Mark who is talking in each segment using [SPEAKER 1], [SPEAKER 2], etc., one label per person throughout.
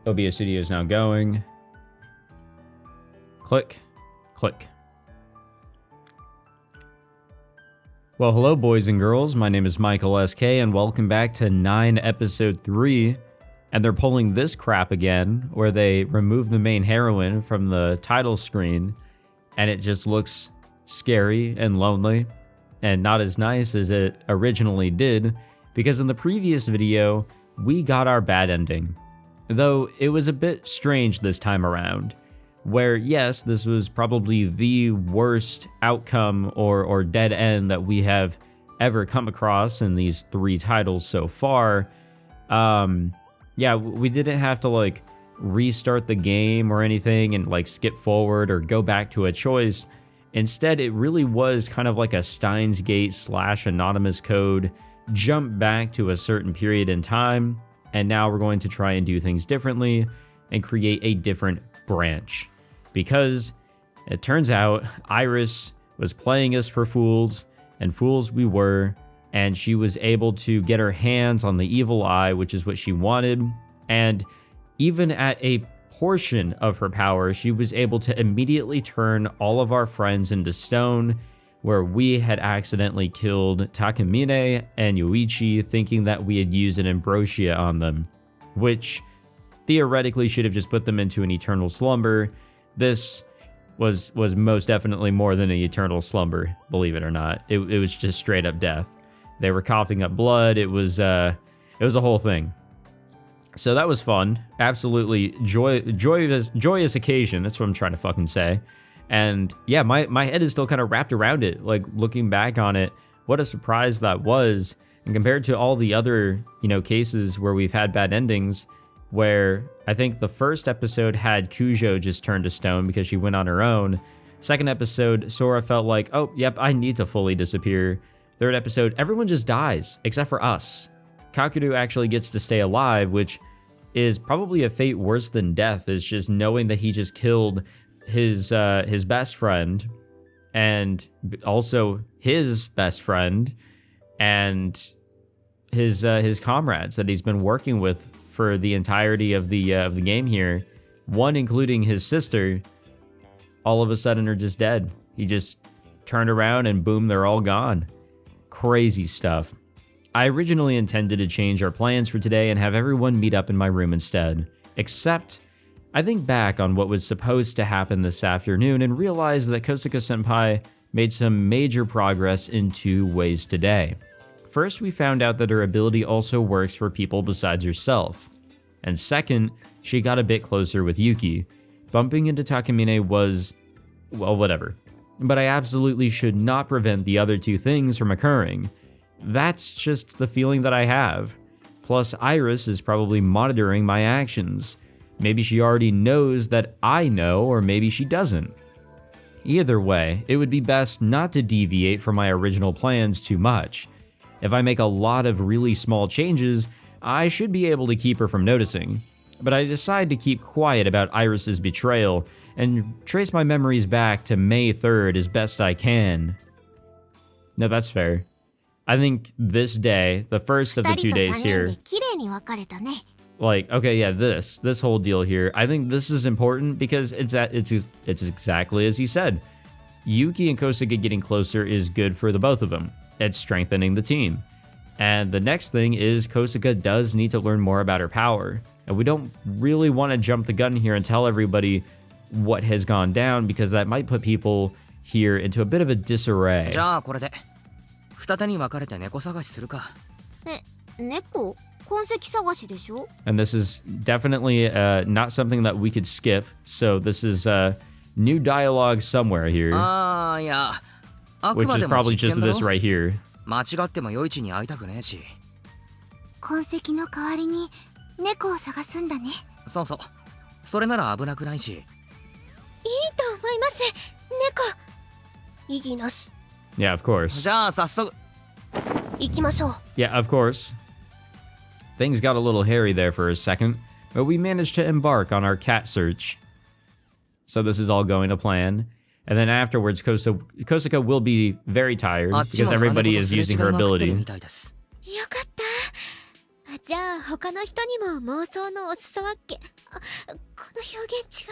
[SPEAKER 1] OBS Studio is now going. Click, click. Well, hello boys and girls, my name is Michael SK and welcome back to 9 episode 3. And they're pulling this crap again, where they remove the main heroine from the title screen, and it just looks scary and lonely, and not as nice as it originally did, because in the previous video, we got our bad ending. Though it was a bit strange this time around, where yes, this was probably the worst outcome or dead end that we have ever come across in these 3 titles so far. Yeah, we didn't have to like restart the game or anything and like skip forward or go back to a choice. Instead, it really was kind of like a Steins Gate / anonymous code, jump back to a certain period in time, and now we're going to try and do things differently and create a different branch. Because it turns out Iris was playing us for fools, and fools we were. And she was able to get her hands on the evil eye, which is what she wanted. And even at a portion of her power, she was able to immediately turn all of our friends into stone, where we had accidentally killed Takamine and Yoichi, thinking that we had used an ambrosia on them, which theoretically should have just put them into an eternal slumber. This was most definitely more than an eternal slumber, believe it or not. It was just straight up death. They were coughing up blood. It was a whole thing. So that was fun. Absolutely joyous occasion. That's what I'm trying to fucking say. And yeah, my head is still kind of wrapped around it. Like looking back on it, what a surprise that was. And compared to all the other, cases where we've had bad endings, where I think the first episode had Kujo just turned to stone because she went on her own. Second episode, Sora felt like, oh, yep, I need to fully disappear. Third episode, everyone just dies, except for us. Kakeru actually gets to stay alive, which is probably a fate worse than death, is just knowing that he just killed his best friend, and also his best friend, and his comrades that he's been working with for the entirety of the game here, one including his sister, all of a sudden are just dead. He just turned around and boom, they're all gone. Crazy stuff. I originally intended to change our plans for today and have everyone meet up in my room instead. Except, I think back on what was supposed to happen this afternoon and realized that Kosuke-senpai made some major progress in 2 ways today. First, we found out that her ability also works for people besides herself. And second, she got a bit closer with Yuki. Bumping into Takamine was, well, whatever. But I absolutely should not prevent the other 2 things from occurring. That's just the feeling that I have. Plus, Iris is probably monitoring my actions. Maybe she already knows that I know, or maybe she doesn't. Either way, it would be best not to deviate from my original plans too much. If I make a lot of really small changes, I should be able to keep her from noticing. But I decide to keep quiet about Iris's betrayal and trace my memories back to May 3rd as best I can. No, that's fair. I think this day, the first of the 2 days here, like, okay, yeah, this whole deal here, I think this is important because it's exactly as he said. Yuki and Kosuke getting closer is good for the both of them. It's strengthening the team. And the next thing is Kosuke does need to learn more about her power. And we don't really want to jump the gun here and tell everybody what has gone down, because that might put people here into a bit of a disarray. And this is definitely not something that we could skip, so this is new dialogue somewhere here, which is probably just this right here. Yeah, of course. Yeah, of course. Things got a little hairy there for a second, but we managed to embark on our cat search. So this is all going to plan. And then afterwards, Kosuke will be very tired because everybody is using her ability.
[SPEAKER 2] じゃあ他の人にも妄想のお裾分け。この表現違う。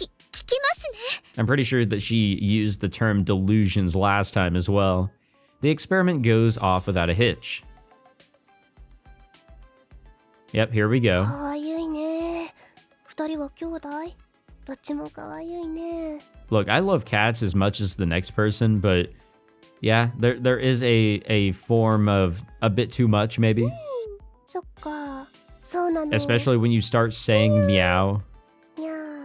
[SPEAKER 2] 聞きますね。
[SPEAKER 1] I'm pretty sure that she used the term delusions last time as well. The experiment goes off without a hitch. Yep, here we go.
[SPEAKER 3] かわいいね。二人は兄弟？どっちもかわいいね。
[SPEAKER 1] Look, I love cats as much as the next person, but yeah, there is a form of a bit too much, maybe.
[SPEAKER 3] そっか。そうなの。
[SPEAKER 1] Especially when you start saying meow.
[SPEAKER 3] にゃー。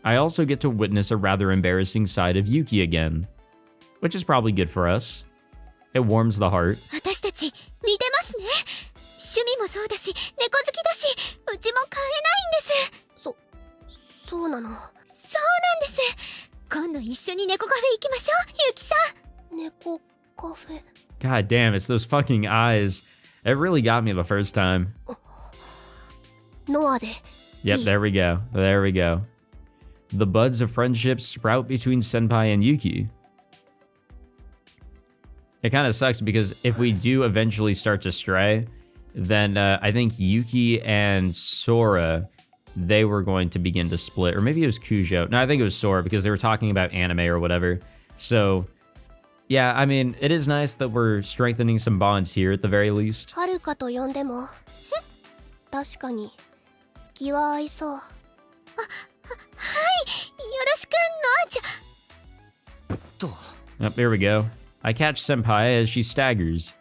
[SPEAKER 1] I also get to witness a rather embarrassing side of Yuki again, which is probably good for us. It warms the heart.
[SPEAKER 2] 私たち似てますね。趣味もそうだし、猫好きだし、うちも飼えないんです。
[SPEAKER 3] そうなの。
[SPEAKER 2] そうなんです。今度一緒に猫カフェ行きましょう、ゆきさん。
[SPEAKER 3] 猫カフェ。
[SPEAKER 1] God damn, it's those fucking eyes. It really got me the first time.
[SPEAKER 3] ノアで。
[SPEAKER 1] Yep, there we go. There we go. The buds of friendship sprout between Senpai and Yuki. It kind of sucks because if we do eventually start to stray, then I think Yuki and Sora, they were going to begin to split. Or maybe it was Kujo. No, I think it was Sora because they were talking about anime or whatever. So, yeah, I mean, it is nice that we're strengthening some bonds here at the very least.
[SPEAKER 3] はるかと呼んでも。確かに。気は合いそう。
[SPEAKER 2] はい、よろしく、ノアちゃん。
[SPEAKER 1] Yep, there we go. I catch Senpai as she staggers.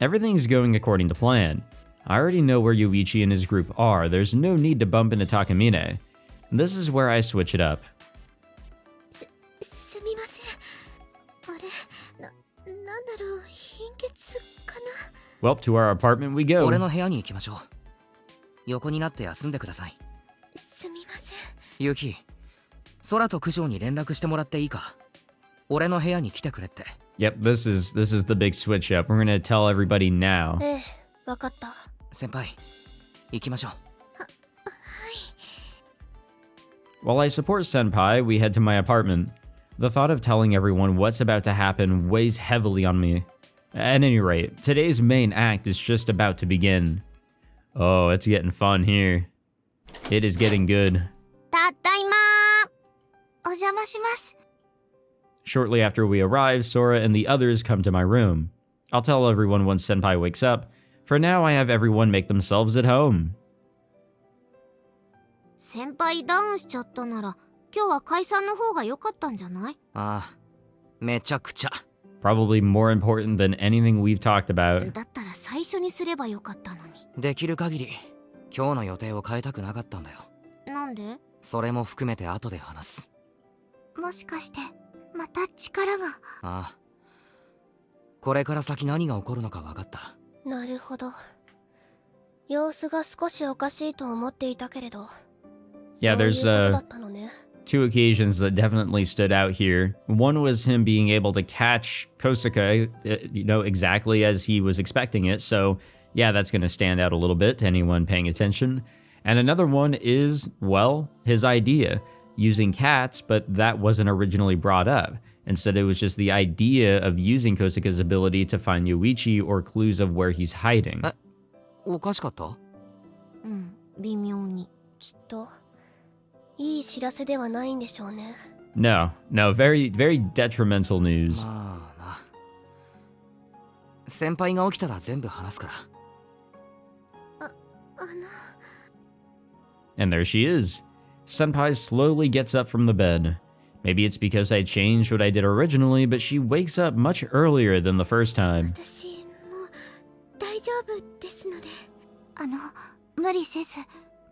[SPEAKER 1] Everything's going according to plan. I already know where Yuichi and his group are. There's no need to bump into Takamine. This is where I switch it up.
[SPEAKER 2] すみません。あれ、なんだろう、貧血かな。
[SPEAKER 1] Well, to our apartment we go.
[SPEAKER 4] 俺の部屋に行きましょう。横になって休んでください。
[SPEAKER 2] すみません。
[SPEAKER 4] ユキ、空と九条に連絡してもらっていいか。俺の部屋に来てくれって。
[SPEAKER 1] Yep, this is the big switch up. We're gonna tell everybody now.
[SPEAKER 3] ええ、わかった。
[SPEAKER 4] 先輩、行きましょう。
[SPEAKER 1] While I support Senpai, we head to my apartment. The thought of telling everyone what's about to happen weighs heavily on me. At any rate, today's main act is just about to begin. Oh, it's getting fun here. It is getting good.
[SPEAKER 2] ただいまー。お邪魔します。
[SPEAKER 1] Shortly after we arrive, Sora and the others come to my room. I'll tell everyone once Senpai wakes up. For now, I have everyone make themselves at home.
[SPEAKER 2] 先輩ダウンしちゃったなら、今日は解散の方が良かったんじゃない？
[SPEAKER 4] ああ、めちゃくちゃ。
[SPEAKER 1] Probably more important than anything we've talked about.
[SPEAKER 2] だったら最初にすればよかったのに。
[SPEAKER 4] できる限り、今日の予定を変えたくなかったんだよ。
[SPEAKER 2] なんで？
[SPEAKER 4] それも含めて後で話す。
[SPEAKER 2] もしかして、また力が。
[SPEAKER 4] ああ。これから先何が起こるのか分かった。
[SPEAKER 3] なるほど。様子が少しおかしいと思っていたけれど。
[SPEAKER 1] Yeah, there's
[SPEAKER 3] そういうことだったのね。
[SPEAKER 1] two occasions that definitely stood out here. One was him being able to catch Kosuke, exactly as he was expecting it. So, yeah, that's going to stand out a little bit to anyone paying attention. And another one is, well, his idea, using cats, but that wasn't originally brought up. Instead, it was just the idea of using Kosuke's ability to find Yuichi or clues of where he's hiding.
[SPEAKER 4] おかしかった？
[SPEAKER 2] うん、微妙に。
[SPEAKER 3] きっといい知らせではないんでしょうね。
[SPEAKER 1] No, very, very detrimental news.
[SPEAKER 4] まあな。先輩が起きたら全部話すから。
[SPEAKER 1] And there she is. Senpai slowly gets up from the bed. Maybe it's because I changed what I did originally, but she wakes up much earlier than the first time.
[SPEAKER 2] 私もう大丈夫ですので。無理せず、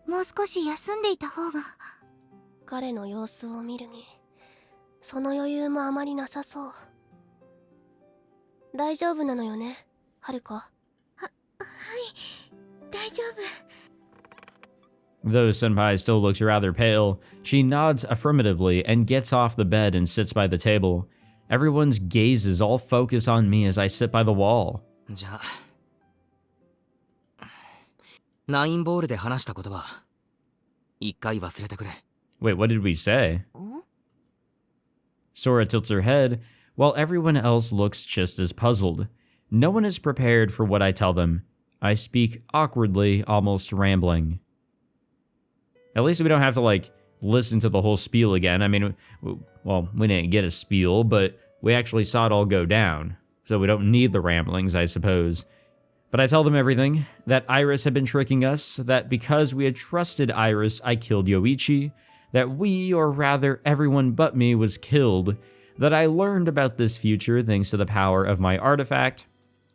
[SPEAKER 2] もう少し休んでいた方が。
[SPEAKER 3] 彼の様子を見るに、その余裕もあまりなさそう。大丈夫なのよね、はるか。
[SPEAKER 2] はい、大丈夫。
[SPEAKER 1] Though Senpai still looks rather pale, she nods affirmatively and gets off the bed and sits by the table. Everyone's gazes all focus on me as I sit by the wall.
[SPEAKER 4] じゃあ。ナインボールで話した言葉、一回忘れてくれ。
[SPEAKER 1] Wait, what did we say? Sora tilts her head, while everyone else looks just as puzzled. No one is prepared for what I tell them. I speak awkwardly, almost rambling. At least we don't have to, listen to the whole spiel again. I mean, well, we didn't get a spiel, but we actually saw it all go down. So we don't need the ramblings, I suppose. But I tell them everything, that Iris had been tricking us, that because we had trusted Iris, I killed Yoichi, that we, or rather everyone but me, was killed, that I learned about this future thanks to the power of my artifact,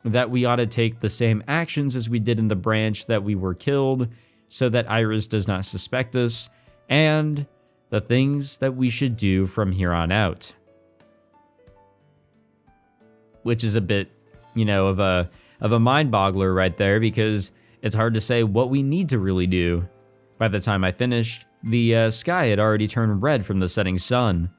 [SPEAKER 1] that we ought to take the same actions as we did in the branch that we were killed, so that Iris does not suspect us, and the things that we should do from here on out. Which is a bit, of a mind-boggler right there, because it's hard to say what we need to really do. By the time I finished, the sky had already turned red from the setting sun.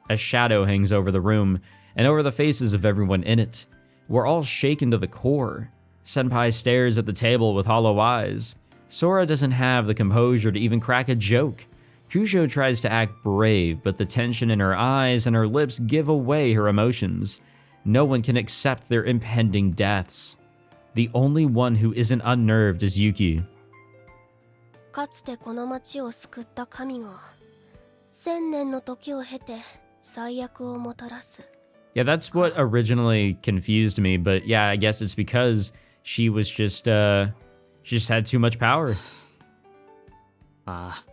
[SPEAKER 1] A shadow hangs over the room, and over the faces of everyone in it. We're all shaken to the core. Senpai stares at the table with hollow eyes. Sora doesn't have the composure to even crack a joke. Kusho tries to act brave, but the tension in her eyes and her lips give away her emotions. No one can accept their impending deaths. The only one who isn't unnerved is Yuki.
[SPEAKER 3] かつてこの町を救った神が1000年の時を経て最悪をもたらす。
[SPEAKER 1] Yeah, that's what originally confused me, but yeah, I guess it's because she was just, she just had too much power.
[SPEAKER 4] あ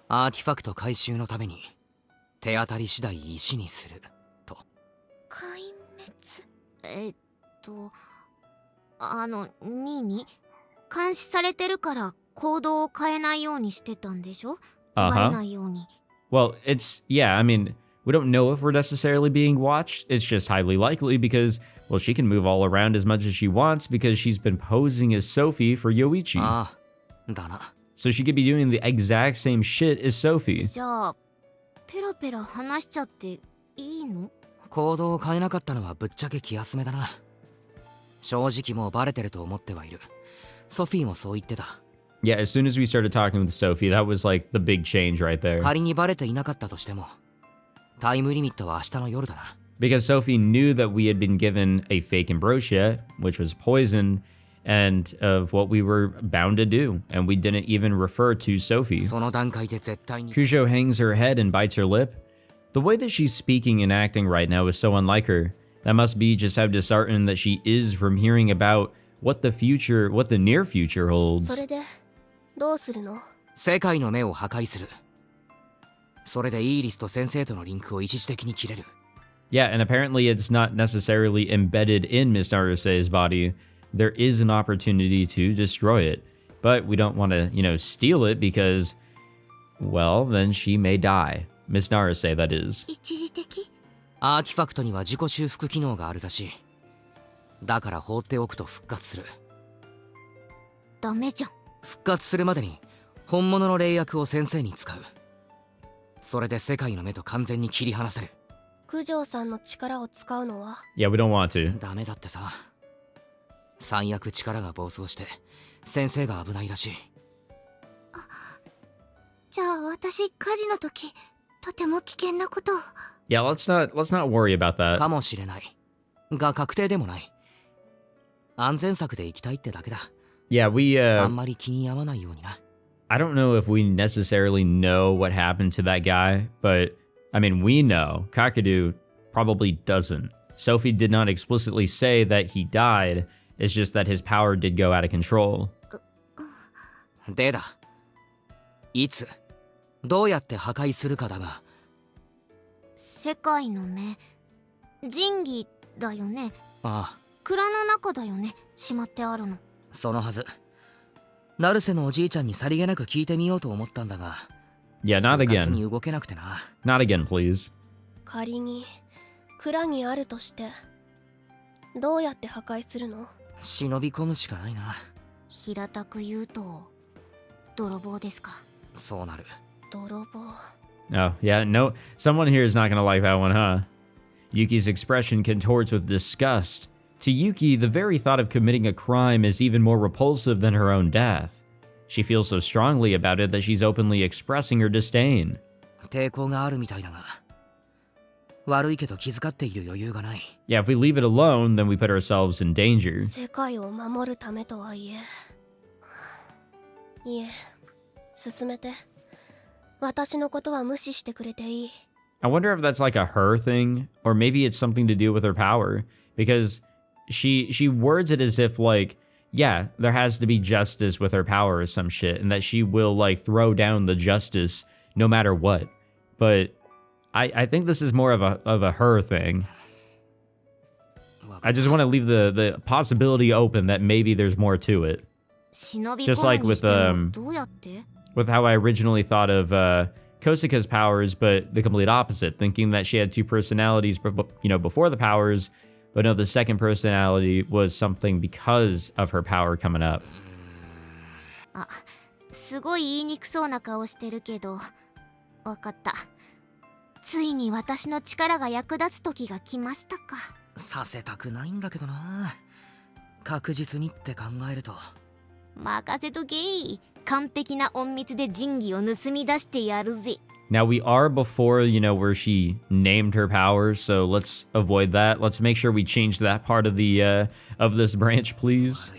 [SPEAKER 4] あ、アーティファクト回収のために手当たり次第石にすると。
[SPEAKER 2] 壊滅。ニーニ、監視されてるから行動を変えないようにしてたんでしょ？バレないように。
[SPEAKER 1] Well, I mean, we don't know if we're necessarily being watched. It's just highly likely because, well, she can move all around as much as she wants because she's been posing as Sophie for Yoichi.
[SPEAKER 4] ああ、だな。
[SPEAKER 1] So she could be doing the exact same shit as Sophie.
[SPEAKER 2] じゃあ、ペラペラ話しちゃっていいの？
[SPEAKER 4] 行動を変えなかったのはぶっちゃけ気休めだな。正直もうバレてると思ってはいる。ソフィーもそう言ってた。
[SPEAKER 1] Yeah, as soon as we started talking with Sophie, that was like the big change right there.
[SPEAKER 4] 仮にバレていなかったとしても、タイムリミットは明日の夜だな。
[SPEAKER 1] Because Sophie knew that we had been given a fake ambrosia, which was poison, and of what we were bound to do, and we didn't even refer to Sophie.
[SPEAKER 4] その段階で絶対に。
[SPEAKER 1] Kusho hangs her head and bites her lip. The way that she's speaking and acting right now is so unlike her. That must be just how disheartened that she is from hearing about what the near future holds.
[SPEAKER 3] それでどうするの？
[SPEAKER 4] 世界の目を破壊する。それでイーリスと先生とのリンクを一時的に切れる。
[SPEAKER 1] Yeah, and apparently it's not necessarily embedded in Miss Naruse's body. There is an opportunity to destroy it. But we don't want to, steal it because, well, then she may die. Miss Naruse, that is.
[SPEAKER 2] 一時的？
[SPEAKER 4] アーティファクトには自己修復機能があるらしい。だから放っておくと復活する。
[SPEAKER 2] ダメじゃん。
[SPEAKER 4] 復活するまでに本物の霊薬を先生に使う。それで世界の目と完全に切り離せる。
[SPEAKER 3] 九条さんの力を使うのは？
[SPEAKER 1] Yeah, we don't want to.
[SPEAKER 4] ダメだってさ。最悪力が暴走して先生が危ないらしい。
[SPEAKER 2] じゃあ私火事の時とても危険なことを。
[SPEAKER 1] Yeah, let's not worry about that.
[SPEAKER 4] かもしれない。が確定でもない。安全策で行きたいってだけだ。
[SPEAKER 1] Yeah,
[SPEAKER 4] あんまり気に合わないようにな。
[SPEAKER 1] I don't know if we necessarily know what happened to that guy, but I mean, we know. Kakadu probably doesn't. Sophie did not explicitly say that he died. It's just that his power did go out of control.
[SPEAKER 4] でだ。いつ、どうやって破壊するかだが。
[SPEAKER 2] 世界の目、神器だよね。
[SPEAKER 4] ああ。
[SPEAKER 2] 蔵の中だよね。しまってあるの。
[SPEAKER 4] そのはず。成瀬のおじいちゃんにさりげなく聞いてみようと思ったんだが。
[SPEAKER 1] Yeah, not
[SPEAKER 4] うかつに
[SPEAKER 1] again.
[SPEAKER 4] 動けなくてな。
[SPEAKER 1] Not again, please.
[SPEAKER 3] 仮に蔵にあるとしてどうやって破壊するの？
[SPEAKER 4] 忍び込むしかないな。
[SPEAKER 2] 平たく言うと泥棒ですか？
[SPEAKER 4] そうなる。
[SPEAKER 3] 泥棒。
[SPEAKER 1] Oh, yeah, no. Someone here is not going to like that one, huh? Yuki's expression contorts with disgust. To Yuki, the very thought of committing a crime is even more repulsive than her own death. She feels so strongly about it that she's openly expressing her disdain.
[SPEAKER 4] 抵抗があるみたいだが。悪いけど気遣っている余裕がない。
[SPEAKER 1] Yeah, if we leave it alone, then we put ourselves in danger.
[SPEAKER 3] 世界を守るためとはいえ。いえ、進めて。私のことは無視してくれていい。
[SPEAKER 1] I wonder if that's like a her thing, or maybe it's something to do with her power, because she words it as if like, yeah, there has to be justice with her power or some shit, and that she will like throw down the justice no matter what. But I think this is more of a her thing. I just want to leave the possibility open that maybe there's more to it. Just like with how I originally thought of Kosika's powers, but the complete opposite, thinking that she had two personalities, before the powers, but no, the second personality was something because of her power coming up.
[SPEAKER 2] あ、すごい言いにくそうな顔してるけど、わかった。ついに私の力が役立つ時が来ましたか。
[SPEAKER 4] させたくないんだけどな。確実にって考えると。
[SPEAKER 2] 任せとけい。完璧な隠密で神器を盗み出してやるぜ。
[SPEAKER 1] Now we are before, where she named her powers, so let's avoid that. Let's make sure we change that part of the of this branch, please.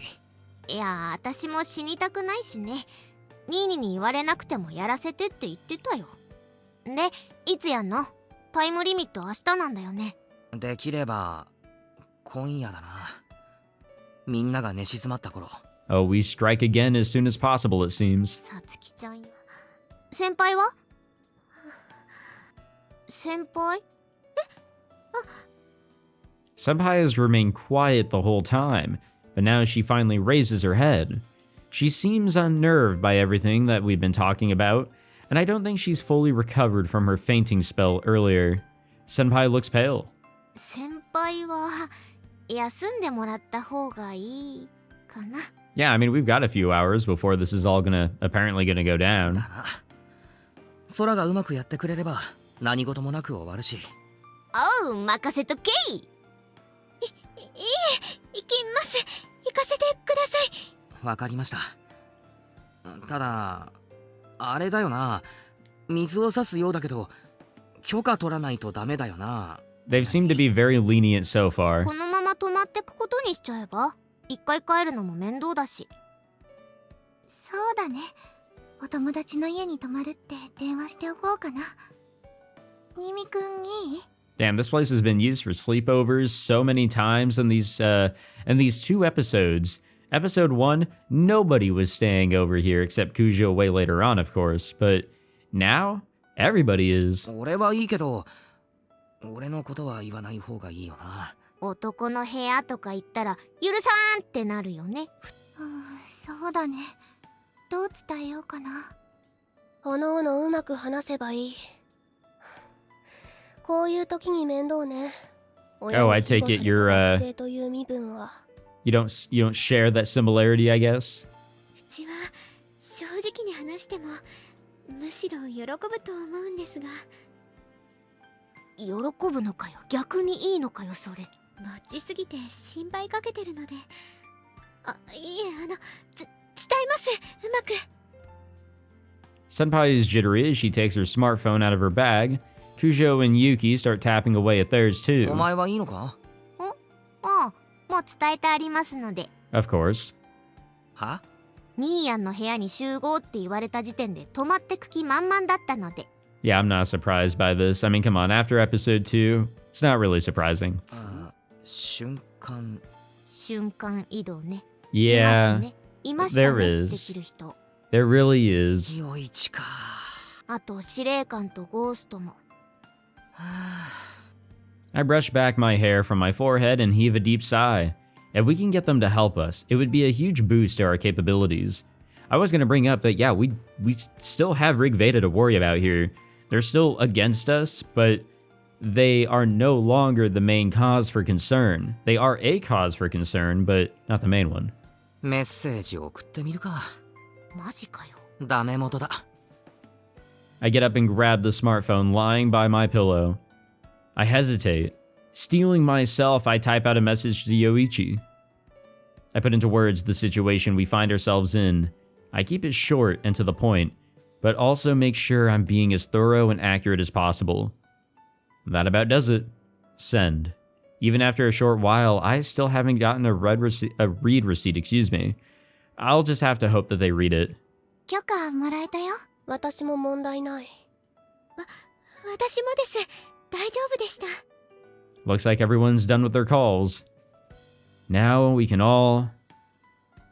[SPEAKER 2] いや、私も死にたくないしね。ニーニに言われなくてもやらせてって言ってたよ。で、いつやんの？タイムリミット明日なんだよね。
[SPEAKER 4] できれば今夜だな。みんなが寝静まった頃。
[SPEAKER 1] Oh, we strike again as soon as possible, it seems.
[SPEAKER 2] さつきちゃんや。先輩は？先輩？
[SPEAKER 1] Senpai has remained quiet the whole time, but now she finally raises her head. She seems unnerved by everything that we've been talking about, and I don't think she's fully recovered from her fainting spell earlier. Senpai looks pale.
[SPEAKER 2] 先輩は休んでもらった方がいいかな。
[SPEAKER 1] Yeah, I mean, we've got a few hours before this is all apparently gonna go down.
[SPEAKER 4] だな。空がうまくやってくれれば何事もなく終わるし。
[SPEAKER 2] おう、任せとけい。いえ、行きます。行かせてください。
[SPEAKER 4] わかりました。ただ、あれだよな。水を差すようだけど、許可取らないとダメだよな。
[SPEAKER 1] They've seemed to be very lenient so far.
[SPEAKER 2] このまま泊まってくことにしちゃえば？一回帰るのも面倒だし。そうだね。お友達の家に泊まるって電話しておこうかな。ニミくんいい？
[SPEAKER 1] Damn, this place has been used for sleepovers so many times in these two episodes. Episode 1, nobody was staying over here except Kujo way later on, of course. But now, everybody is.
[SPEAKER 4] 俺はいいけど、俺のことは言わない方がいいよな。
[SPEAKER 2] 男の部屋とか言ったら許さんってなるよね。そうだね。どう伝えようかな。
[SPEAKER 3] おのおのうまく話せばいい。こういう時に面倒ね。
[SPEAKER 1] Oh, I take it you're you don't share that similarity, I guess.
[SPEAKER 2] うちは正直に話してもむしろ喜ぶと思うんですが。喜ぶのかよ。逆にいいのかよそれ。マッチすぎて心配かけてるので。あ、いえ、伝えます。うまく。
[SPEAKER 1] Senpai is jittery as she takes her smartphone out of her bag. Kujo and Yuki start tapping away at theirs
[SPEAKER 4] お
[SPEAKER 1] too.
[SPEAKER 4] 前はいいのか？
[SPEAKER 2] ああ、もう伝えてありますので。
[SPEAKER 1] Of course.
[SPEAKER 4] は？
[SPEAKER 2] ニーヤンの部屋に集合って言われた時点で泊まってく気満々だったので。
[SPEAKER 1] Yeah, I'm not surprised by this. I mean, come on, after episode 2, it's not really surprising.
[SPEAKER 4] 瞬間
[SPEAKER 2] 移動ね。
[SPEAKER 1] Yeah,
[SPEAKER 2] いましたね。
[SPEAKER 1] there
[SPEAKER 2] で
[SPEAKER 1] is.
[SPEAKER 2] きる人。
[SPEAKER 1] There really is.
[SPEAKER 4] 陽一か。
[SPEAKER 2] あと司令官とゴーストも。
[SPEAKER 1] I brush back my hair from my forehead and heave a deep sigh. If we can get them to help us, it would be a huge boost to our capabilities. I was going to bring up that, yeah, we still have Rig Veda to worry about here. They're still against us, but they are no longer the main cause for concern. They are a cause for concern, but not the main one.
[SPEAKER 4] メッセージを送ってみるか。
[SPEAKER 2] マジかよ。
[SPEAKER 4] ダメ元だ。
[SPEAKER 1] I get up and grab the smartphone lying by my pillow. I hesitate. Stealing myself, I type out a message to Yoichi. I put into words the situation we find ourselves in. I keep it short and to the point, but also make sure I'm being as thorough and accurate as possible. That about does it. Send. Even after a short while, I still haven't gotten a read receipt, excuse me. I'll just have to hope that they read it.
[SPEAKER 2] 許可もらえたよ。
[SPEAKER 3] 私も問題ない。
[SPEAKER 2] 私もです。大丈夫でした。
[SPEAKER 1] Looks like everyone's done with their calls. Now we can all...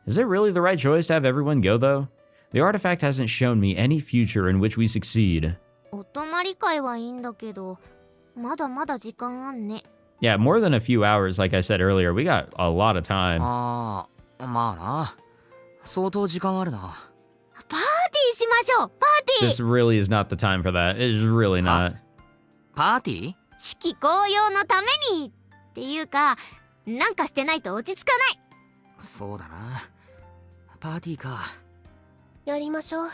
[SPEAKER 1] Is it really the right choice to have everyone go, though? The artifact hasn't shown me any future in which we succeed.
[SPEAKER 2] お泊まり会はいいんだけど、まだまだ時間あんね。
[SPEAKER 1] Yeah, more than a few hours, like I said earlier. We got a lot of time.
[SPEAKER 4] ああ、まあな。相当時間あるな。
[SPEAKER 2] パーティーしましょう。パーティ
[SPEAKER 1] This
[SPEAKER 2] ー。
[SPEAKER 1] really is not the time for that. It is really not.
[SPEAKER 4] パーティー？
[SPEAKER 2] 四季紅葉のためにっていうか、なんかしてないと落ち着かない。
[SPEAKER 4] そうだな。パーティーか。
[SPEAKER 3] やりましょう。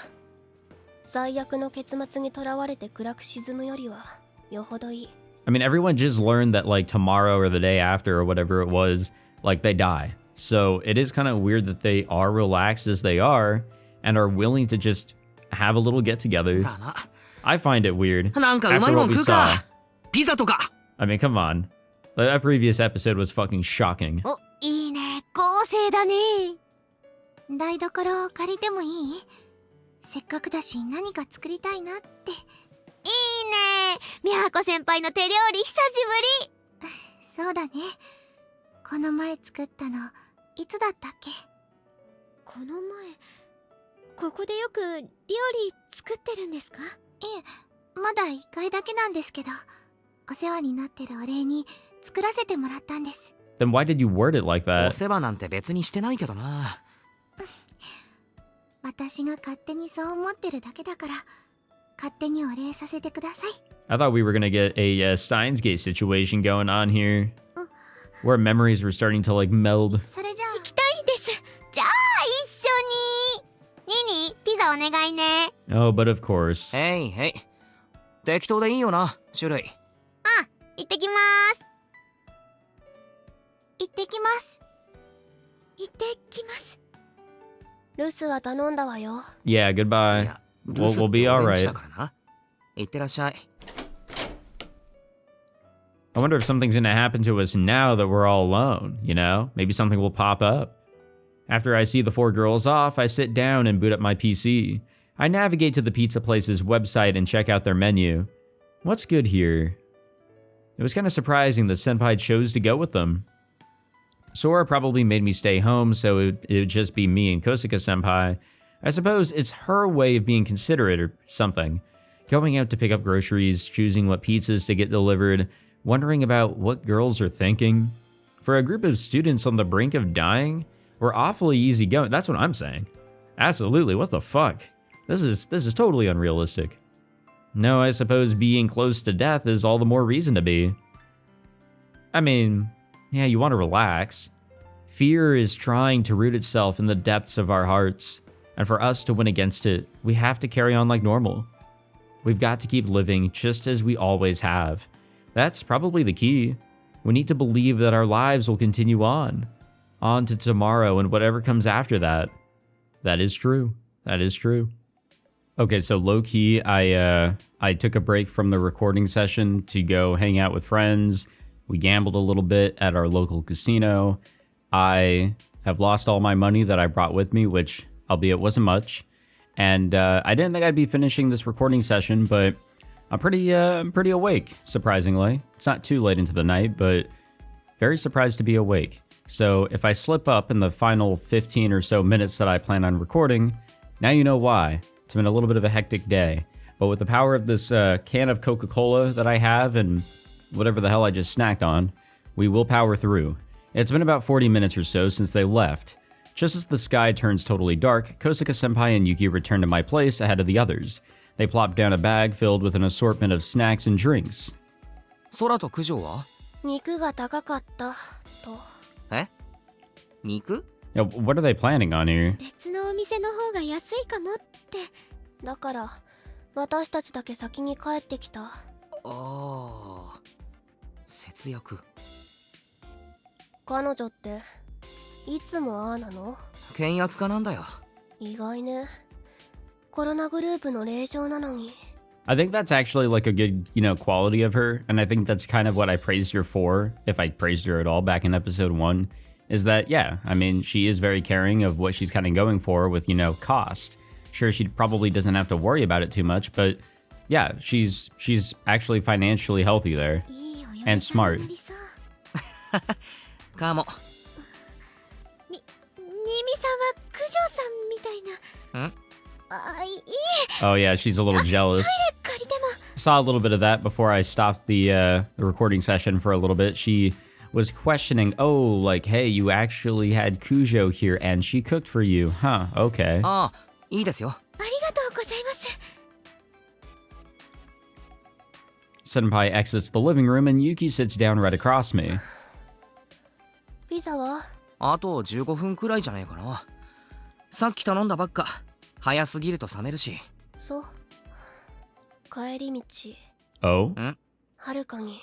[SPEAKER 3] 最悪の結末にとらわれて暗く沈むよりはよほどいい。
[SPEAKER 1] I mean, everyone just learned that, like, tomorrow or the day after or whatever it was, like, they die. So it is kind of weird that they are relaxed as they are and are willing to just have a little get-together.
[SPEAKER 4] だな。
[SPEAKER 1] I find it weird.
[SPEAKER 4] なんかうまいもん
[SPEAKER 1] After what we
[SPEAKER 4] 食う
[SPEAKER 1] saw.
[SPEAKER 4] か。ピザとか。
[SPEAKER 1] I mean, come on. That previous episode was fucking shocking.
[SPEAKER 2] お、いいね。豪勢だね。台所を借りてもいい？せっかくだし何か作りたいなって。いいね。みやこ先輩の手料理久しぶり。そうだね。この前作ったのいつだったっけ？
[SPEAKER 3] この前、ここでよく料理作ってるんですか？
[SPEAKER 2] いえ、まだ1回だけなんですけど、お世話になってるお礼に作らせてもらったんです。
[SPEAKER 1] Then why did you word it like
[SPEAKER 4] お
[SPEAKER 1] that?
[SPEAKER 4] 世話なんて別にしてないけどな。
[SPEAKER 2] 私が勝手にそう思ってるだけだから、勝手にお礼させてください。
[SPEAKER 1] I thought we were gonna get a Steins Gate situation going on here. Where memories were starting to, like, meld.
[SPEAKER 2] それじゃあ行きたいです。じゃあ一緒に。ニニ、ピザお願いね。
[SPEAKER 1] Oh, but of course.
[SPEAKER 4] へいへい。適当でいいよな、種類。
[SPEAKER 2] あ、行ってきます。行ってきます。行ってきます。
[SPEAKER 3] 留守は頼んだわよ。
[SPEAKER 1] Yeah,
[SPEAKER 4] い
[SPEAKER 1] goodbye.
[SPEAKER 4] や、
[SPEAKER 1] We'll be
[SPEAKER 4] 留守って俺んち
[SPEAKER 1] alright.
[SPEAKER 4] だからな。いってらっしゃい。
[SPEAKER 1] I wonder if something's gonna happen to us now that we're all alone, you know? Maybe something will pop up. After I see the 4 girls off, I sit down and boot up my PC. I navigate to the pizza place's website and check out their menu. What's good here? It was kind of surprising that Senpai chose to go with them. Sora probably made me stay home, so it would just be me and Kosuka Senpai. I suppose it's her way of being considerate or something. Going out to pick up groceries, choosing what pizzas to get delivered, wondering about what girls are thinking. For a group of students on the brink of dying, we're awfully easygoing. That's what I'm saying. Absolutely, what the fuck? This is totally unrealistic. No, I suppose being close to death is all the more reason to be. I mean, yeah, you want to relax. Fear is trying to root itself in the depths of our hearts, and for us to win against it, we have to carry on like normal. We've got to keep living just as we always have. That's probably the key. We need to believe that our lives will continue on to tomorrow and whatever comes after that. That is true. That is true. Okay, so low-key, I took a break from the recording session to go hang out with friends. We gambled a little bit at our local casino. I have lost all my money that I brought with me, which, albeit wasn't much. And I didn't think I'd be finishing this recording session, but I'm pretty awake, surprisingly. It's not too late into the night, but very surprised to be awake. So if I slip up in the final 15 or so minutes that I plan on recording, now you know why. It's been a little bit of a hectic day. But with the power of this can of Coca-Cola that I have and whatever the hell I just snacked on, we will power through. It's been about 40 minutes or so since they left. Just as the sky turns totally dark, Kosuka Senpai and Yuki return to my place ahead of the others. They plop down a bag filled with an assortment of snacks and drinks.
[SPEAKER 4] 空と九条は？
[SPEAKER 3] 肉が高かったと。
[SPEAKER 4] え？肉？
[SPEAKER 1] Yeah, what are they planning on here?
[SPEAKER 3] 別のお店の方が安いかもって。だから私たちだけ先に帰ってきた。
[SPEAKER 4] ああ、節約。
[SPEAKER 3] 彼女っていつもああなの？
[SPEAKER 4] 倹約家なんだよ。
[SPEAKER 3] 意外ね。コロナグループの令嬢なのに。
[SPEAKER 1] I think that's actually like a good, quality of her. And I think that's kind of what I praised her for, if I praised her at all back in episode 1, is that, yeah, I mean, she is very caring of what she's kind of going for with, cost. Sure, she probably doesn't have to worry about it too much, but yeah, she's actually financially healthy there.
[SPEAKER 2] いいお嫁
[SPEAKER 1] And
[SPEAKER 2] さんに
[SPEAKER 1] smart.
[SPEAKER 2] なりそう
[SPEAKER 4] かも。
[SPEAKER 2] にみさんは九条さんみたいな。
[SPEAKER 4] ん？
[SPEAKER 2] あ、いい
[SPEAKER 1] Oh yeah, she's a little jealous.
[SPEAKER 2] 借りても
[SPEAKER 1] Saw a little bit of that before I stopped the recording session for a little bit. She was questioning, oh, like, hey, you actually had Cujo here and she cooked for you. Huh, okay.
[SPEAKER 4] ああ、いいですよ。
[SPEAKER 2] ありがとうございます。
[SPEAKER 1] Senpai exits the living room and Yuki sits down right across me.
[SPEAKER 3] ピザは
[SPEAKER 4] あと15分くらいじゃねえかな。さっき頼んだばっか。早すぎると冷めるし。
[SPEAKER 3] そう帰り道
[SPEAKER 1] Oh?
[SPEAKER 3] はるかに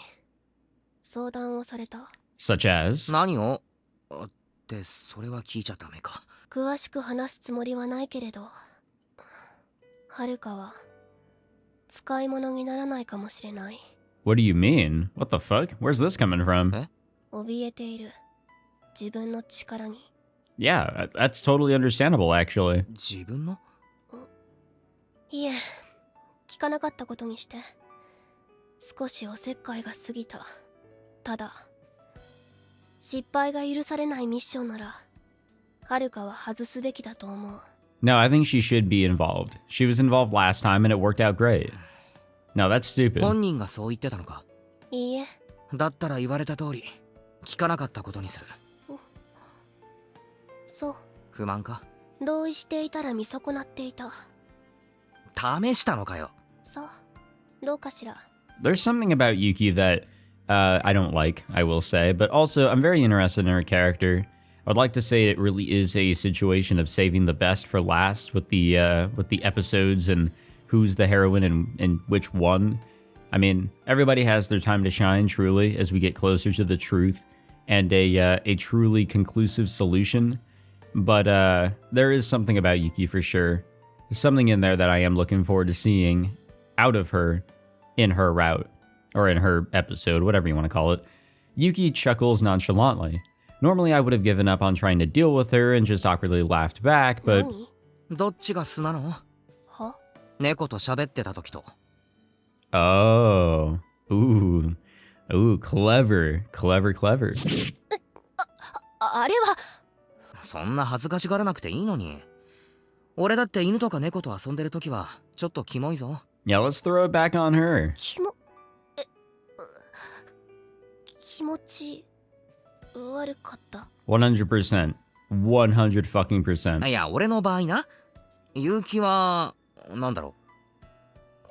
[SPEAKER 3] 相談をされた。
[SPEAKER 1] Such as?
[SPEAKER 4] 何をってそれは聞いちゃダメか。
[SPEAKER 3] 詳しく話すつもりはないけれど、はるかは使い物にならないかもしれない。
[SPEAKER 1] What do you mean? What the fuck? Where's this coming from?
[SPEAKER 3] 怯えている自分の力に。
[SPEAKER 1] Yeah, that's totally understandable, actually.
[SPEAKER 4] 自分の？
[SPEAKER 3] いえ、聞かなかったことにして。少しおせっかいが過ぎた。ただ失敗が許されないミッションならはるかは外すべきだと思う。
[SPEAKER 1] No, I think she should be involved. She was involved last time and it worked out great. No, that's stupid.
[SPEAKER 4] 本人がそう言ってたのか。
[SPEAKER 3] いいえ。
[SPEAKER 4] だったら言われた通り聞かなかったことにする。
[SPEAKER 3] そう。
[SPEAKER 4] 不満か？
[SPEAKER 3] 同意していたら見損なっていた。
[SPEAKER 4] 試したのかよ。
[SPEAKER 3] さあ、どうかしら。
[SPEAKER 1] There's something about Yuki that I don't like, I will say, but also I'm very interested in her character. I would like to say it really is a situation of saving the best for last with the episodes and who's the heroine and which one. I mean, everybody has their time to shine, truly, as we get closer to the truth and a truly conclusive solution. But there is something about Yuki for sure. There's something in there that I am looking forward to seeing out of her in her route, or in her episode, whatever you want to call it. Yuki chuckles nonchalantly. Normally I would have given up on trying to deal with her and just awkwardly laughed back, but...
[SPEAKER 3] 何？
[SPEAKER 4] どっちが素なの？
[SPEAKER 3] は？
[SPEAKER 4] 猫と喋ってた時と。
[SPEAKER 1] Oh. Ooh, clever.
[SPEAKER 3] あれは。
[SPEAKER 4] そんな恥ずかしがらなくていいのに。俺だって犬とか猫と遊んでる時はちょっとキモいぞ。
[SPEAKER 1] Yeah, let's throw it back on her.
[SPEAKER 3] 気持ち悪かった。
[SPEAKER 1] 100%. 100 fucking percent.
[SPEAKER 4] いや、俺の場合な。結城は、なんだろ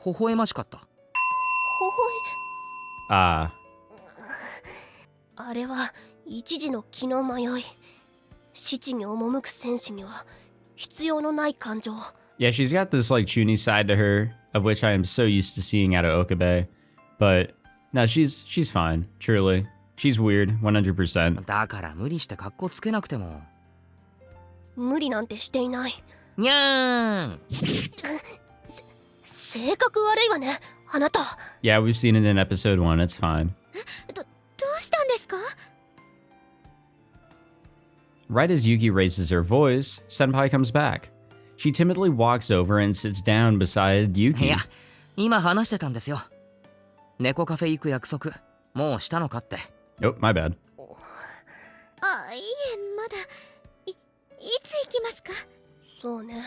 [SPEAKER 4] う。微笑ましかった。
[SPEAKER 3] ほほえ。
[SPEAKER 1] Ah.
[SPEAKER 3] あれは一時の気の迷い。死地に赴く戦士には必要のない感情。
[SPEAKER 1] Yeah, she's got this like chuny side to her, of which I am so used to seeing out of Okabe. But no, she's fine, truly. She's weird, 100%.
[SPEAKER 4] だから無理して格好つけなくても。
[SPEAKER 3] 無理なんてしていない。
[SPEAKER 4] にゃーん。
[SPEAKER 3] 性格悪いわね、あなた。
[SPEAKER 1] Yeah, we've seen it in episode 1, it's fine.
[SPEAKER 2] どうしたんですか？
[SPEAKER 1] Right as Yuki raises her voice, Senpai comes back. She timidly walks over and sits down beside
[SPEAKER 4] い
[SPEAKER 1] Yuki.
[SPEAKER 4] や、今話してたんですよ。猫カフェ行く約束、もうしたのかって。
[SPEAKER 1] Oh, my bad.
[SPEAKER 2] あ、いえ、まだ。いつ行きますか？
[SPEAKER 3] そうね。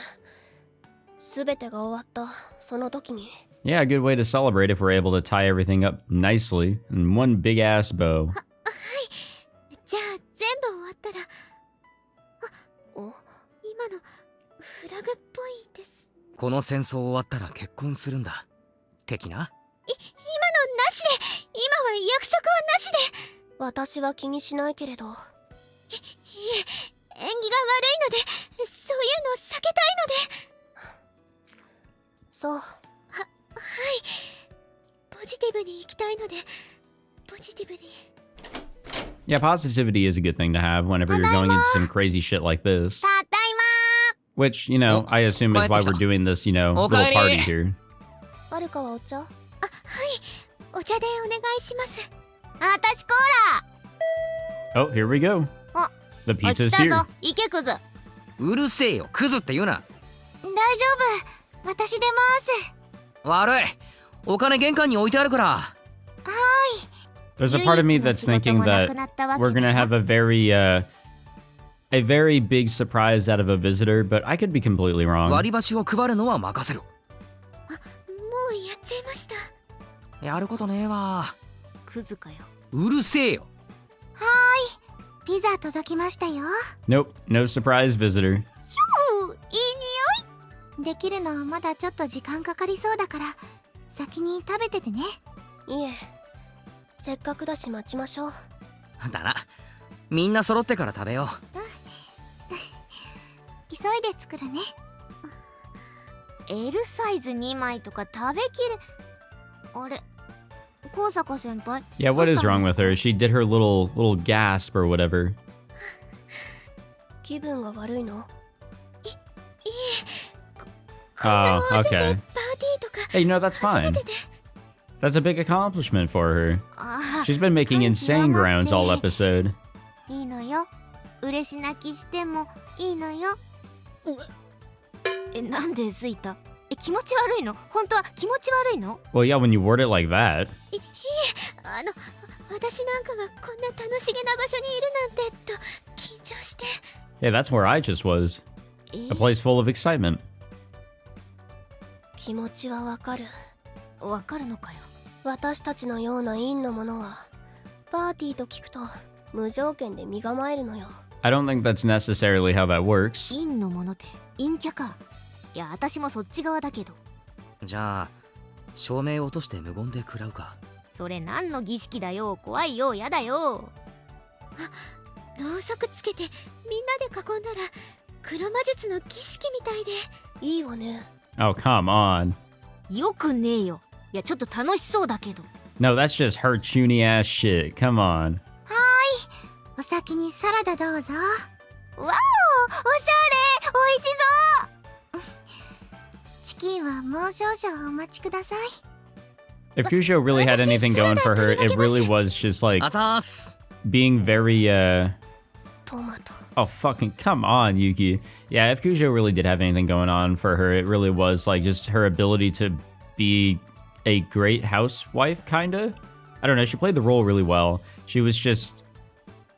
[SPEAKER 3] すべてが終わったその時に。
[SPEAKER 1] Yeah, a good way to celebrate if we're able to tie everything up nicely in one big ass bow.
[SPEAKER 2] はい。じゃあ全部終わったら。
[SPEAKER 3] お、
[SPEAKER 2] 今のフラグっぽいです。
[SPEAKER 4] この戦争終わったら結婚するんだ。的な？
[SPEAKER 2] 今のなしで。今は約束はなしで。
[SPEAKER 3] 私は気にしないけれど。
[SPEAKER 2] いえ、縁起が悪いので、そういうのを避けたいので。
[SPEAKER 3] そう。
[SPEAKER 2] はい。ポジティブに行きたいので、ポジティブに。
[SPEAKER 1] Yeah, positivity is a good thing to have whenever you're going into some crazy shit like this.
[SPEAKER 2] ただいま
[SPEAKER 1] Which, I assume is why we're doing this, little party here.
[SPEAKER 3] あはるかはお茶？
[SPEAKER 2] はい、お茶でお願いします。私コー
[SPEAKER 1] Oh, here we go.
[SPEAKER 2] あ
[SPEAKER 1] The
[SPEAKER 2] ラ。
[SPEAKER 1] pizza's
[SPEAKER 2] 来た
[SPEAKER 1] here.
[SPEAKER 2] ぞ、行けクズ。
[SPEAKER 4] うるせえよ、クズって言うな。
[SPEAKER 2] 大丈夫、私出ます。
[SPEAKER 4] 悪い、お金玄関に置いてあるから。
[SPEAKER 1] There's a part of me that's thinking that we're gonna have a very big surprise out of a visitor, but I could be completely wrong.
[SPEAKER 4] 割り箸を配るのは任せる。
[SPEAKER 2] もうやっちゃいました。
[SPEAKER 4] やることねえわ。
[SPEAKER 2] クズかよ。
[SPEAKER 4] うるせえよ。
[SPEAKER 2] ピザ届きましたよ。
[SPEAKER 1] Nope, no surprise visitor.
[SPEAKER 2] いい匂い。できるのまだちょっと時間かかりそうだから先に食べててね。
[SPEAKER 3] いえ、せっかくだし待ちましょう。
[SPEAKER 4] だな、みんな揃ってから食べよ
[SPEAKER 2] 急いで作るね。L サイズ2枚とか食べきれ。あれ、高坂先輩。
[SPEAKER 1] Yeah, what is wrong with her? She did her little gasp or whatever.
[SPEAKER 3] 気分が悪いの？
[SPEAKER 2] こんな
[SPEAKER 1] Oh,
[SPEAKER 2] 大勢で
[SPEAKER 1] okay.
[SPEAKER 2] パーティーとか
[SPEAKER 1] Hey, you know, that's
[SPEAKER 2] 初め
[SPEAKER 1] fine.
[SPEAKER 2] てで。
[SPEAKER 1] That's a big accomplishment for her.
[SPEAKER 2] ああ、
[SPEAKER 1] She's been making
[SPEAKER 2] 感極
[SPEAKER 1] insane
[SPEAKER 2] まって
[SPEAKER 1] grounds all episode.
[SPEAKER 2] いいのよ。嬉し泣きしてもいいのよ。なんでついた？気持ち悪いの？本当は気持ち悪いの？
[SPEAKER 1] Well, yeah, when you word it like that.
[SPEAKER 2] 私なんかがこんな楽しげな場所にいるなんてと緊張して。
[SPEAKER 1] Hey, that's where I just was. A place full of excitement.
[SPEAKER 3] 気持ちはわかる。
[SPEAKER 2] わかるのかよ。
[SPEAKER 3] 私たちのような陰のものはパーティーと聞くと無条件で身構えるのよ。
[SPEAKER 1] I don't think that's necessarily how that works.
[SPEAKER 2] 陰のものって陰キャか。いや、私もそっち側だけど。
[SPEAKER 4] う。じゃあ照明を落として無言で食らうか。
[SPEAKER 2] それ何の儀式だよ。怖いよ、やだよ。あ、ろうそくつけてみんなで囲んだら黒魔術の儀式みたいで。
[SPEAKER 3] いいわね。
[SPEAKER 1] Oh, come on.
[SPEAKER 2] よくねえよ。いや、ちょっと楽しそうだけど。
[SPEAKER 1] No, that's just her chuny ass shit. Come on.
[SPEAKER 2] お先にサラダどうぞ。わお、おしゃれ、おいしそうチキンはもう少々お待ちください。
[SPEAKER 1] If Cujo really had anything going for her, it really was just like
[SPEAKER 4] あざーす。
[SPEAKER 1] being very,
[SPEAKER 3] トマト。
[SPEAKER 1] oh, fucking come on, Yuki. Yeah, if Cujo really did have anything going on for her, it really was like just her ability to be a great housewife, kinda. I don't know, she played the role really well. She was just,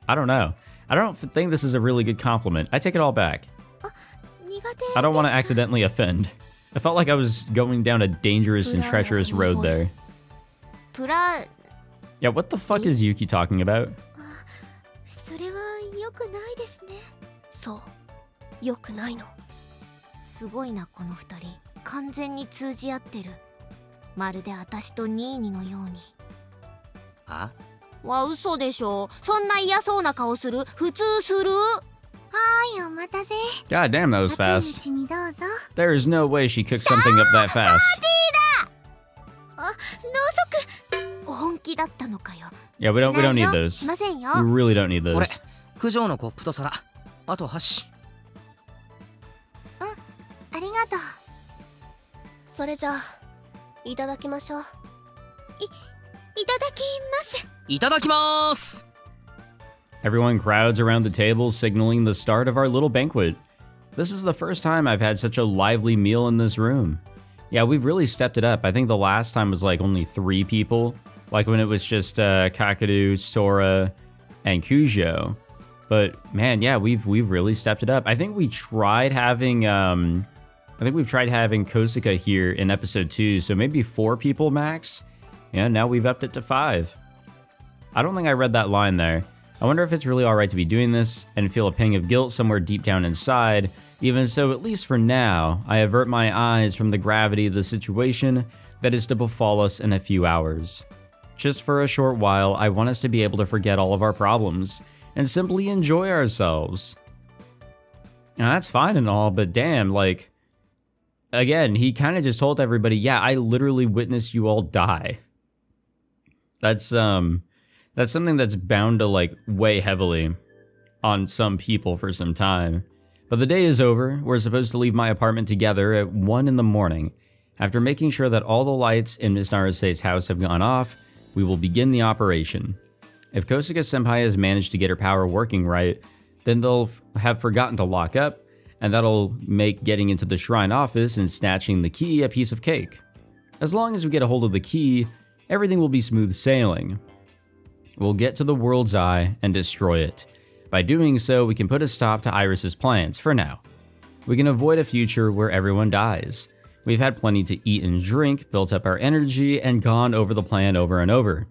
[SPEAKER 1] I don't know. I don't think this is a really good compliment. I take it all back.
[SPEAKER 2] 苦手
[SPEAKER 1] I don't want to
[SPEAKER 2] ですか？
[SPEAKER 1] accidentally offend. I felt like I was going down a dangerous and treacherous road there.
[SPEAKER 2] プラ、
[SPEAKER 1] Yeah, what the fuck is Yuki talking about?
[SPEAKER 2] それは良くないですね。
[SPEAKER 3] そうよくないの。
[SPEAKER 2] すごいな、この二人。完全に通じ合ってる。まるで私とニーニのように。
[SPEAKER 4] あ、
[SPEAKER 2] わ、嘘でしょ。そんな嫌そうな顔する？普通する？はーい、お待たせ。
[SPEAKER 1] God damn, that was
[SPEAKER 2] 熱いう
[SPEAKER 1] fast.
[SPEAKER 2] ちにどうぞ。
[SPEAKER 1] There is no way she cooked something up that fast.
[SPEAKER 2] あ、ろうそく。本気だったのかよ。
[SPEAKER 1] Yeah, we don't need
[SPEAKER 2] し
[SPEAKER 1] those.
[SPEAKER 2] ませんよ。
[SPEAKER 1] We really don't need
[SPEAKER 4] これ
[SPEAKER 1] those.
[SPEAKER 4] 九条のコップと皿、あと箸。
[SPEAKER 2] ありがとう。
[SPEAKER 3] それじゃあいただきましょう。
[SPEAKER 2] いただきます。
[SPEAKER 4] いただきまーす。
[SPEAKER 1] Everyone crowds around the table, signaling the start of our little banquet. This is the first time I've had such a lively meal in this room. Yeah, we've really stepped it up. I think the last time was like only 3 people, like when it was just Kakadu, Sora, and Cujo. But man, yeah, we've really stepped it up. I think we tried having we've tried having Kosuka here in episode 2, so maybe 4 people max. Yeah, now we've upped it to 5. I don't think I read that line there. I wonder if it's really alright to be doing this and feel a pang of guilt somewhere deep down inside. Even so, at least for now, I avert my eyes from the gravity of the situation that is to befall us in a few hours. Just for a short while, I want us to be able to forget all of our problems and simply enjoy ourselves. Now, that's fine and all, but damn, like, again, he kind of just told everybody, yeah, I literally witnessed you all die. That's something that's bound to, like, weigh heavily on some people for some time. But the day is over. We're supposed to leave my apartment together at 1 in the morning. After making sure that all the lights in Miss Narase's house have gone off, we will begin the operation. If Kosuke Senpai has managed to get her power working right, then they'll have forgotten to lock up, and that'll make getting into the shrine office and snatching the key a piece of cake. As long as we get a hold of the key, everything will be smooth sailing. We'll get to the world's eye and destroy it. By doing so, we can put a stop to Iris's plans for now. We can avoid a future where everyone dies. We've had plenty to eat and drink, built up our energy, and gone over the plan over and over.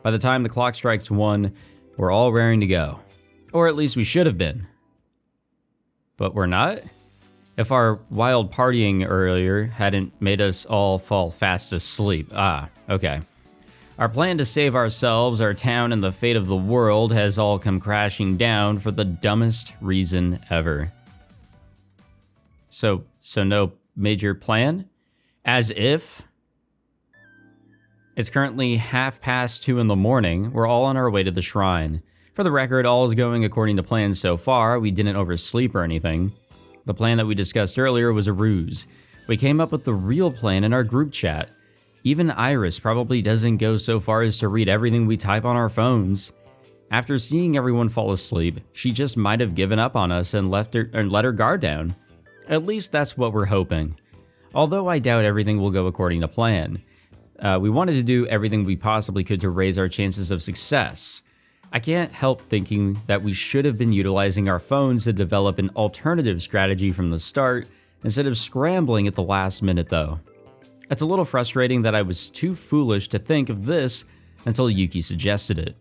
[SPEAKER 1] By the time the clock strikes 1, we're all raring to go. Or at least we should have been. But we're not? If our wild partying earlier hadn't made us all fall fast asleep. Okay. Our plan to save ourselves, our town, and the fate of the world has all come crashing down for the dumbest reason ever. So no major plan? As if? It's currently 2:30 in the morning. We're all on our way to the shrine. For the record, all is going according to plan so far. We didn't oversleep or anything. The plan that we discussed earlier was a ruse. We came up with the real plan in our group chat. Even Iris probably doesn't go so far as to read everything we type on our phones. After seeing everyone fall asleep, she just might have given up on us and let her guard down. At least that's what we're hoping. Although I doubt everything will go according to plan. We wanted to do everything we possibly could to raise our chances of success. I can't help thinking that we should have been utilizing our phones to develop an alternative strategy from the start, instead of scrambling at the last minute though. It's a little frustrating that I was too foolish to think of this until Yuki suggested it.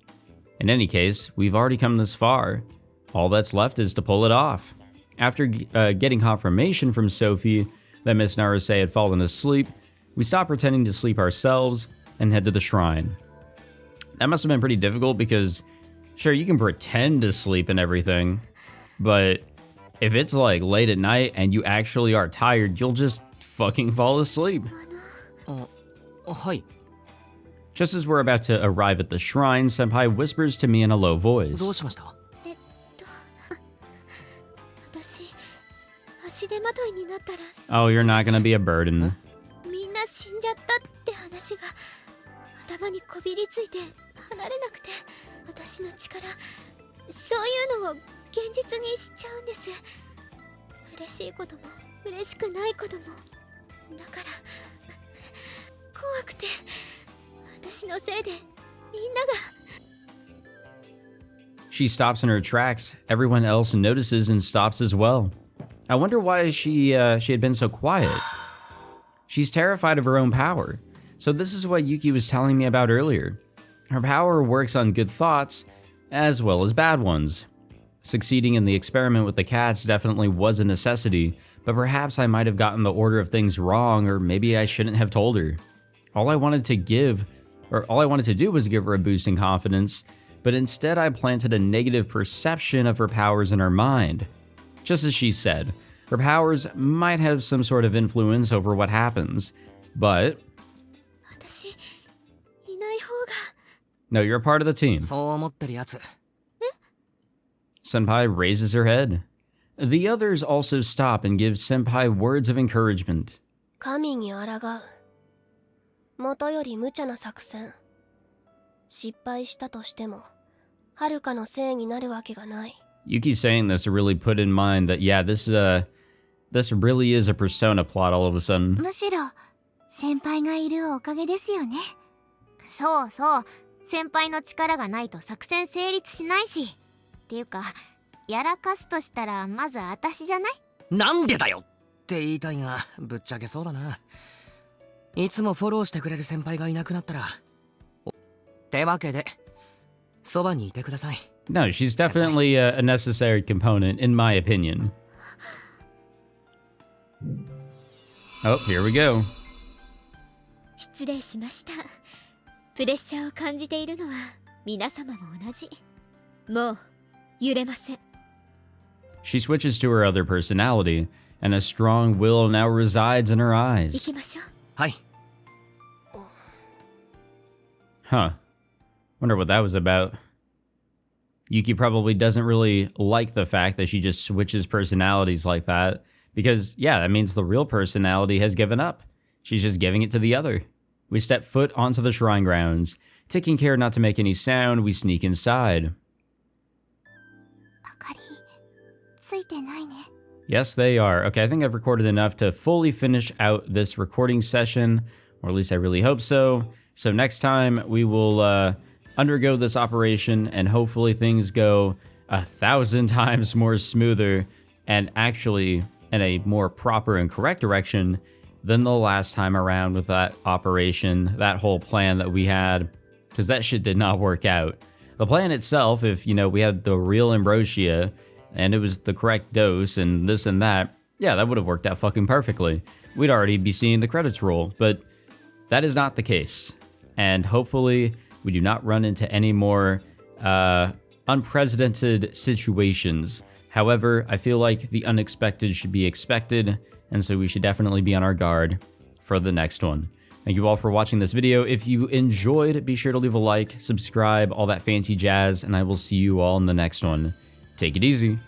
[SPEAKER 1] In any case, we've already come this far. All that's left is to pull it off. After getting confirmation from Sophie that Miss Naruse had fallen asleep, we stopped pretending to sleep ourselves and head to the shrine. That must have been pretty difficult because, sure, you can pretend to sleep and everything, but if it's like late at night and you actually are tired, you'll just fucking fall asleep.
[SPEAKER 4] Hi.
[SPEAKER 1] Just as we're about to arrive at the shrine, Senpai whispers to me in a low voice.
[SPEAKER 4] どうしました?
[SPEAKER 2] 私足手まといになったら
[SPEAKER 1] Oh, you're not gonna be a burden.
[SPEAKER 2] みんな死んじゃったって話が頭にこびりついて離れなくて、私の力そういうのを現実にしちゃうんです。嬉しいことも嬉しくないことも。だから怖くて、私のせいでみんなが。
[SPEAKER 1] She stops in her tracks. Everyone else notices and stops as well. I wonder why she had been so quiet. She's terrified of her own power. So this is what Yuki was telling me about earlier. Her power works on good thoughts as well as bad ones. Succeeding in the experiment with the cats definitely was a necessity, but perhaps I might have gotten the order of things wrong, or maybe I shouldn't have told her. All I wanted to do was give her a boost in confidence, but instead I planted a negative perception of her powers in her mind. Just as she said, her powers might have some sort of influence over what happens, but...
[SPEAKER 2] 私いない方が。
[SPEAKER 1] No, you're a part of the team.
[SPEAKER 4] そう思ってるやつ。
[SPEAKER 1] Senpai raises her head. The others also stop and give Senpai words of encouragement.
[SPEAKER 3] 神に抗う。元より無茶な作戦。失敗したとしても、遥かのせいになるわけがない。
[SPEAKER 1] Yuki saying this really put in mind that, yeah, this really is a persona plot all of a sudden.
[SPEAKER 2] むしろ先輩がいるおかげですよね。そうそう、先輩の力がないと作戦成立しないし。っていうか、やらかすとしたらまず私じゃない？
[SPEAKER 4] なんでだよって言いたいが、ぶっちゃけそうだな。いつもフォローしてくれる先輩がいなくなったら。ってわけで、そばにいてください。
[SPEAKER 1] No, she's definitely a necessary component, in my opinion. Oh, here we go.
[SPEAKER 2] 失礼しました。プレッシャーを感じているのは皆様も同じ。もう揺れません。
[SPEAKER 1] She switches to her other personality, and a strong will now resides in her
[SPEAKER 2] 行
[SPEAKER 1] eyes.
[SPEAKER 2] きましょう。
[SPEAKER 4] はい。
[SPEAKER 1] Huh. Wonder what that was about. Yuki probably doesn't really like the fact that she just switches personalities like that, because, yeah, that means the real personality has given up. she's just giving it to the other. We step foot onto the shrine grounds. Taking care not to make any sound, we sneak inside.
[SPEAKER 2] 明かりついてないね。
[SPEAKER 1] Yes, they are. Okay, I think I've recorded enough to fully finish out this recording session, or at least I really hope so. So next time we will undergo this operation and hopefully things go 1,000 times more smoother and actually in a more proper and correct direction than the last time around with that operation, that whole plan that we had, because that shit did not work out. The plan itself, if, you know, we had the real ambrosia and it was the correct dose and this and that, yeah, that would have worked out fucking perfectly. We'd already be seeing the credits roll, but that is not the case. And hopefully we do not run into any more unprecedented situations. However, I feel like the unexpected should be expected, and so we should definitely be on our guard for the next one. Thank you all for watching this video. If you enjoyed, be sure to leave a like, subscribe, all that fancy jazz, and I will see you all in the next one. Take it easy.